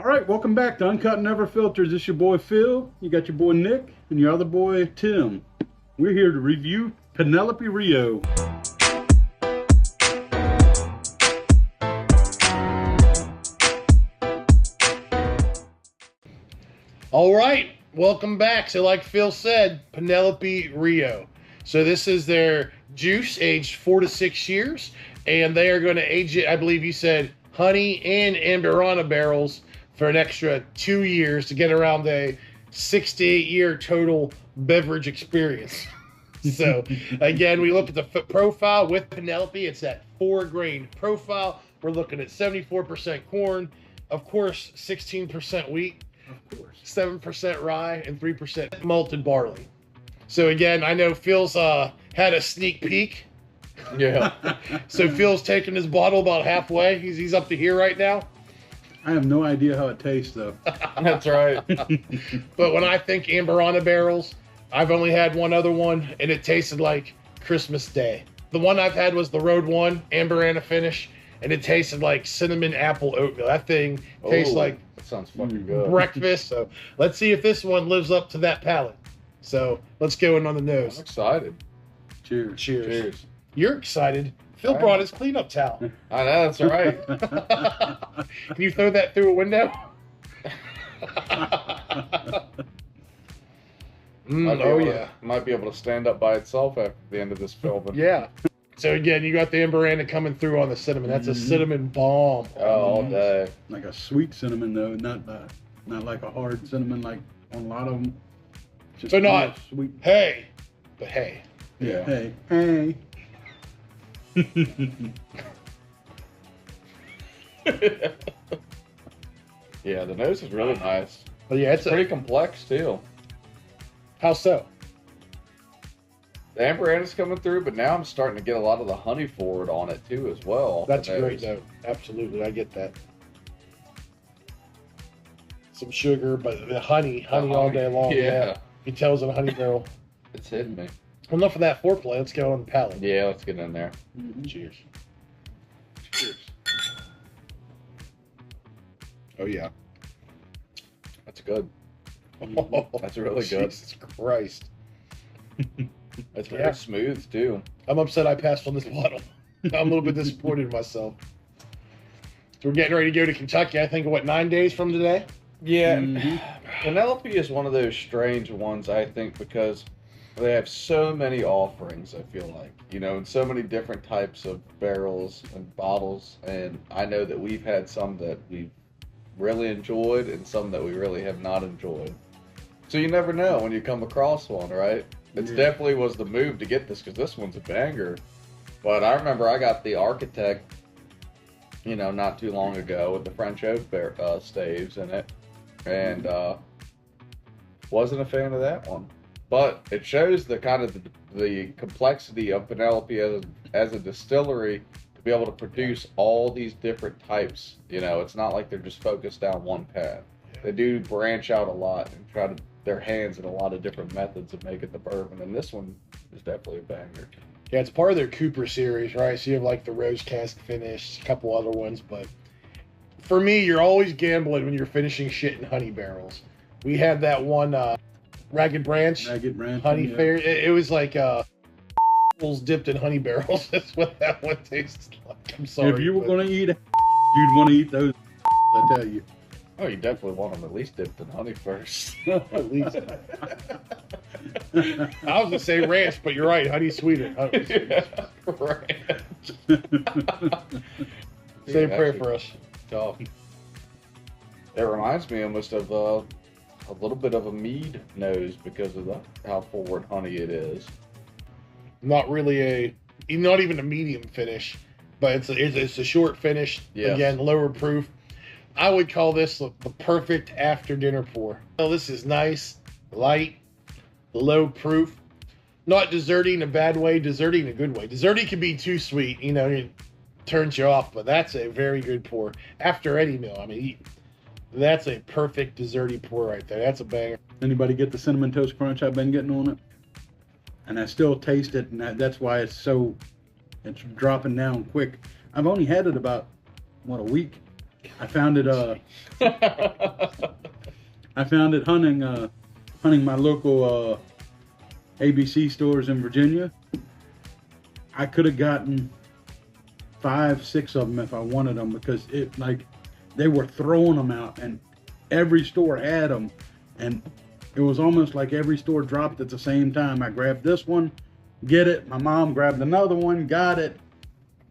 All right, welcome back to Uncut Never Filters. This your boy Phil. You got your boy Nick and your other boy Tim. We're here to review Penelope Rio. All right, welcome back. So like Phil said, Penelope Rio. So this is their juice aged 4 to 6 years, and they are going to age it, I believe you said, honey and Amberana barrels for an extra 2 years to get around a 6 to 8 year total beverage experience. So again, we look at the profile with Penelope. It's that 4-grain profile. We're looking at 74% corn, of course, 16% wheat. Of course. 7% rye and 3% malted barley. So again, I know Phil's had a sneak peek. Yeah. So Phil's taking his bottle about halfway. He's up to here right now. I have no idea how it tastes though. That's right. But when I think Amberana barrels, I've only had one other one, and it tasted like Christmas Day. The one I've had was the Road 1 Amberana finish, and it tasted like cinnamon apple oatmeal. That thing tastes like that sounds fucking good. breakfast. So let's see if this one lives up to that palate. So let's go in on the I'm nose. excited. Cheers. Cheers. Cheers. You're excited. Phil brought his cleanup towel. I know, that's right. Can you throw that through a window? Might be able to stand up by itself after the end of this filming. Yeah. So again, you got the Amberana coming through on the cinnamon. That's a cinnamon bomb. Oh, all day. Like a sweet cinnamon though, not like a hard cinnamon like on a lot of them. Just So not sweet. hey, but hey. Yeah. Hey. Hey. Yeah, the nose is really nice. But yeah, it's Pretty complex too. how so? The Amberana's coming through, but now I'm starting to get a lot of the honey forward on it too as well. That's The great nose. though. Absolutely, I get that. Some sugar, but the honey all day long. Yeah. You can tell it's a honey barrel. It's hitting me. Well, enough of that foreplay. Let's go on the palate. Yeah, let's get in there. Cheers. Cheers. Oh yeah. That's good. That's really good. Jesus Christ. It's very Yeah. smooth too. I'm upset I passed on this bottle. I'm a little bit disappointed in myself. So we're getting ready to go to Kentucky, I think, what, 9 days from today? Yeah, Mhm. Penelope is one of those strange ones, I think, because they have so many offerings, I feel like, and so many different types of barrels and bottles. And I know that we've had some that we've really enjoyed and some that we really have not enjoyed. So you never know when you come across one, right? It's Yeah. definitely was the move to get this because this one's a banger. But I remember I got the Architect, not too long ago with the French oak staves in it. And wasn't a fan of that one, but it shows the kind of the complexity of Penelope as a distillery to be able to produce all these different types. It's not like they're just focused down one path. They do branch out a lot and try to their hands in a lot of different methods of making the bourbon, and this one is definitely a banger. Yeah, it's part of their Cooper series, right? So you have like the rose cask finish, a couple other ones, but for me, you're always gambling when you're finishing shit in honey barrels. We had that one Ragged Branch Ragged Branch. honey yeah. fair. It was like dipped in honey barrels. That's what that one tastes like. I'm sorry. If you were but- gonna eat, you'd want to eat those. I tell you. Oh, you definitely want them at least dipped in honey first. At least. I was gonna say ranch, but you're right. Honey's sweeter. Yeah, right. Say a prayer for us. Tough. It reminds me almost of a little bit of a mead nose because of how forward honey it is. Not really not even a medium finish, but it's a short finish. Yes. Again, lower proof. I would call this the perfect after dinner pour. Well, this is nice, light, low proof, not desserty in a bad way, desserty in a good way. Desserty can be too sweet, it turns you off, but that's a very good pour after any meal. I mean, that's a perfect desserty pour right there. That's a banger. Anybody get the cinnamon toast crunch I've been getting on it? And I still taste it, and that's why it's dropping down quick. I've only had it about, a week. I found it. I found it hunting my local ABC stores in Virginia. I could have gotten 5, 6 of them if I wanted them because they were throwing them out and every store had them, and it was almost like every store dropped at the same time. I grabbed this one, get it. My mom grabbed another one, got it.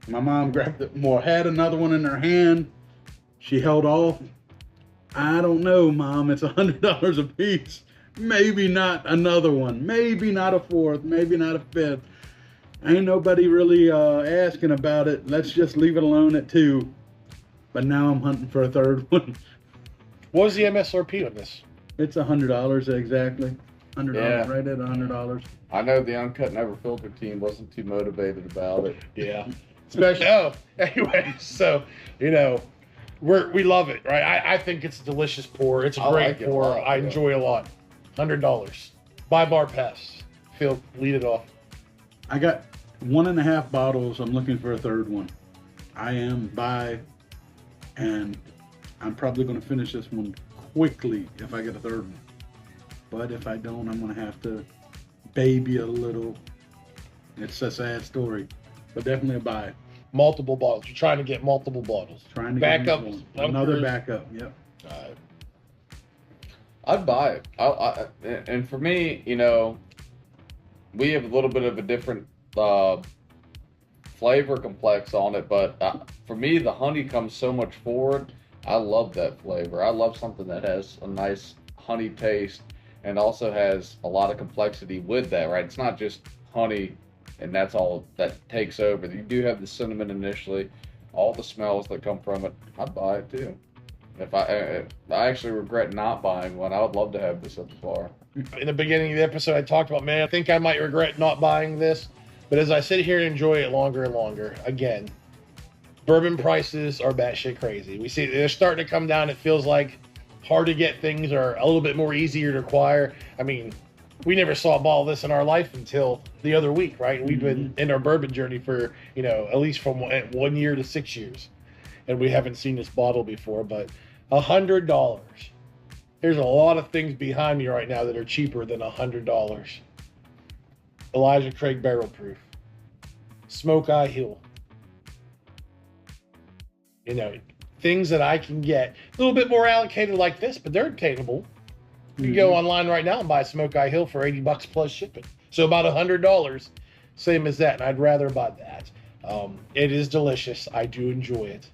My mom grabbed it more, had another one in her hand. She held off. I don't know, Mom. It's $100 a piece. Maybe not another one. Maybe not a fourth. Maybe not a fifth. Ain't nobody really asking about it. Let's just leave it alone at 2. But now I'm hunting for a third one. What was the MSRP on this? It's $100 exactly. $100, Yeah. right at $100. I know the Uncut Never Filtered team wasn't too motivated about it. Yeah. Especially. Anyway, so we love it, right? I think it's a delicious pour. It's a I great like it a pour. lot, I yeah. enjoy a lot. $100. Buy bar pass. Phil, lead it off. I got 1.5 bottles. I'm looking for a third one. I am by, and I'm probably going to finish this one quickly if I get a third one. But if I don't, I'm going to have to baby a little. It's a sad story, but definitely a buy. Multiple bottles. You're trying to get multiple bottles. Trying to Backup. get another backup. Yep. I'd buy it. And for me, we have a little bit of a different flavor complex on it, but for me, the honey comes so much forward. I love that flavor. I love something that has a nice honey taste and also has a lot of complexity with that, right? It's not just honey and that's all that takes over. You do have the cinnamon initially, all the smells that come from it. I'd buy it too. If I actually regret not buying one. I would love to have this at the bar. In the beginning of the episode, I talked about, man, I think I might regret not buying this. But as I sit here and enjoy it longer and longer, again, bourbon prices are batshit crazy. We see they're starting to come down. It feels like hard to get things are a little bit more easier to acquire. I mean, we never saw a bottle of this in our life until the other week, right? We've been in our bourbon journey for, at least from 1 year to 6 years. And we haven't seen this bottle before, but $100. There's a lot of things behind me right now that are cheaper than $100. Elijah Craig Barrel Proof. Smoke Eye Hill. Things that I can get a little bit more allocated like this, but they're obtainable. You can go online right now and buy Smoke Eye Hill for $80 plus shipping. So about $100, same as that, and I'd rather buy that. It is delicious. I do enjoy it.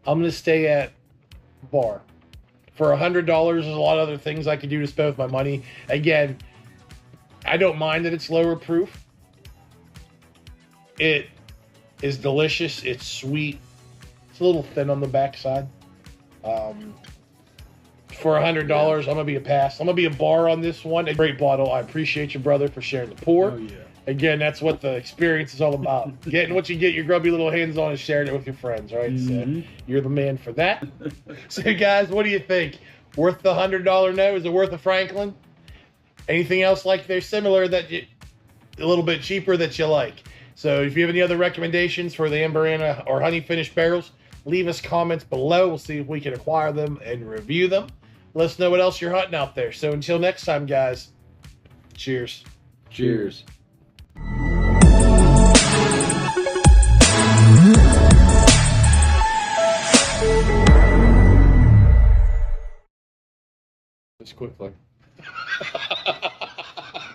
I'm going to stay at bar. For $100, there's a lot of other things I could do to spend with my money. Again, I don't mind that it's lower proof. It is delicious. It's sweet. It's a little thin on the backside. For $100, I'm going to be a pass. I'm going to be a bar on this one. A great bottle. I appreciate you, brother, for sharing the pour. Oh, yeah. Again, that's what the experience is all about. Getting what you get your grubby little hands on and sharing it with your friends, right? So you're the man for that. So, guys, what do you think? Worth the $100 note? Is it worth a Franklin? Anything else like they're similar that a little bit cheaper that you like? So if you have any other recommendations for the Amber Anna or honey finished barrels, leave us comments below. We'll see if we can acquire them and review them. Let us know what else you're hunting out there. So until next time, guys, cheers. Cheers. Just quickly.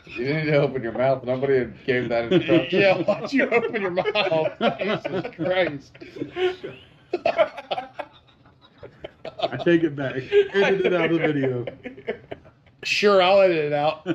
You didn't need to open your mouth. Nobody gave that instruction. Yeah, why'd you open your mouth? Jesus Christ. I take it back. Edit it out of the video. Sure, I'll edit it out.